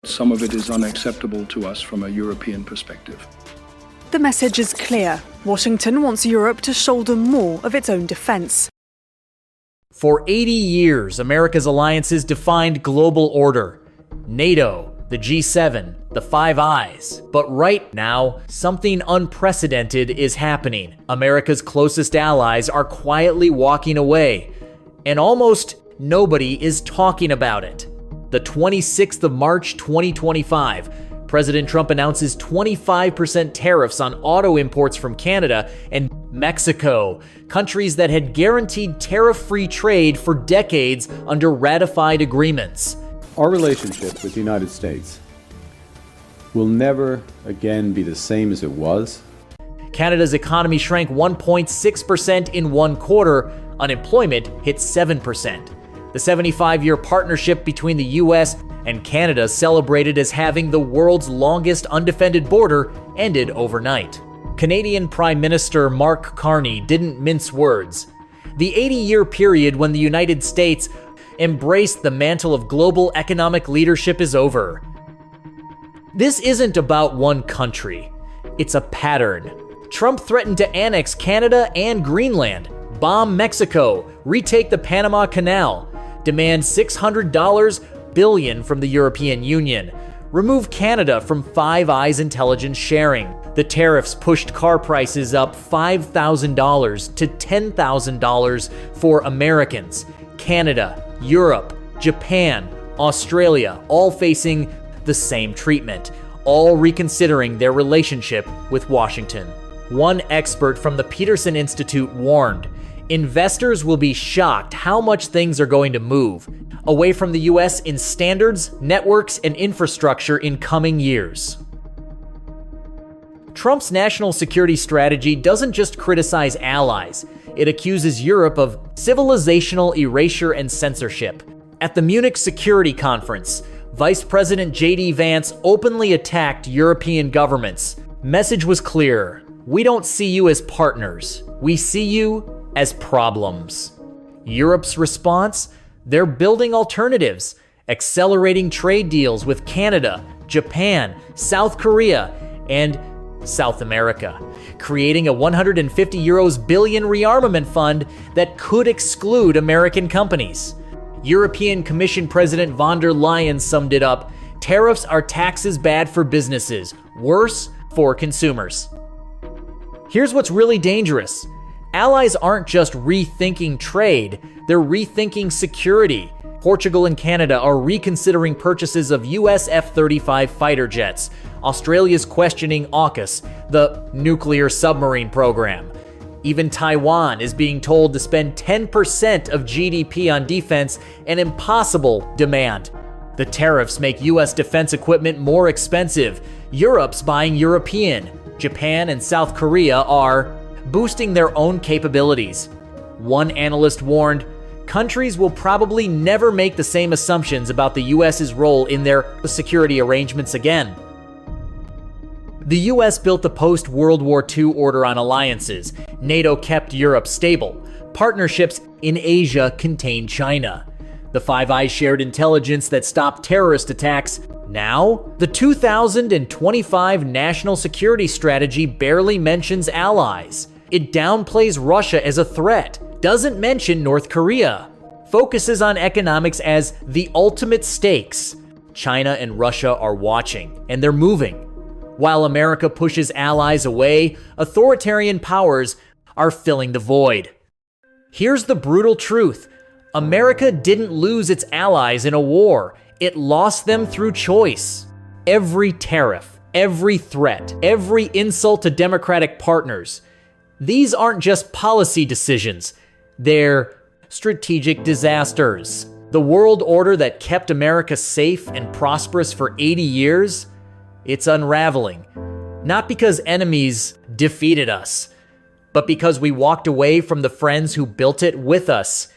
Some of it is unacceptable to us from a European perspective. The message is clear. Washington wants Europe to shoulder more of its own defense. For 80 years, America's alliances defined global order. NATO, the G7, the Five Eyes. But right now, something unprecedented is happening. America's closest allies are quietly walking away, and almost nobody is talking about it. The 26th of March, 2025, President Trump announces 25% tariffs on auto imports from Canada and Mexico, countries that had guaranteed tariff-free trade for decades under ratified agreements. Our relationship with the United States will never again be the same as it was. Canada's economy shrank 1.6% in one quarter. Unemployment hit 7%. The 75-year partnership between the U.S. and Canada, celebrated as having the world's longest undefended border, ended overnight. Canadian Prime Minister Mark Carney didn't mince words. The 80-year period when the United States embraced the mantle of global economic leadership is over. This isn't about one country. It's a pattern. Trump threatened to annex Canada and Greenland, bomb Mexico, retake the Panama Canal, demand $600 billion from the European Union, remove Canada from Five Eyes intelligence sharing. The tariffs pushed car prices up $5,000 to $10,000 for Americans. Canada, Europe, Japan, Australia, all facing the same treatment, all reconsidering their relationship with Washington. One expert from the Peterson Institute warned, investors will be shocked how much things are going to move away from the US in standards, networks, and infrastructure in coming years. Trump's national security strategy doesn't just criticize allies, it accuses Europe of civilizational erasure and censorship. At the Munich Security Conference, Vice President J.D. Vance openly attacked European governments. Message was clear: we don't see you as partners, we see you as problems. Europe's response? They're building alternatives, accelerating trade deals with Canada, Japan, South Korea, and South America, creating a 150 billion rearmament fund that could exclude American companies. European Commission President von der Leyen summed it up: tariffs are taxes bad for businesses, worse for consumers. Here's what's really dangerous. Allies aren't just rethinking trade, they're rethinking security. Portugal and Canada are reconsidering purchases of US F-35 fighter jets. Australia's questioning AUKUS, the nuclear submarine program. Even Taiwan is being told to spend 10% of GDP on defense, an impossible demand. The tariffs make US defense equipment more expensive. Europe's buying European. Japan and South Korea are boosting their own capabilities. One analyst warned, countries will probably never make the same assumptions about the US's role in their security arrangements again. The US built the post-World War II order on alliances. NATO kept Europe stable. Partnerships in Asia contained China. The Five Eyes shared intelligence that stopped terrorist attacks. Now, the 2025 National Security Strategy barely mentions allies. It downplays Russia as a threat, doesn't mention North Korea, focuses on economics as the ultimate stakes. China and Russia are watching, and they're moving. While America pushes allies away, authoritarian powers are filling the void. Here's the brutal truth. America didn't lose its allies in a war. It lost them through choice. Every tariff, every threat, every insult to democratic partners, these aren't just policy decisions. They're strategic disasters. The world order that kept America safe and prosperous for 80 years, it's unraveling. Not because enemies defeated us, but because we walked away from the friends who built it with us.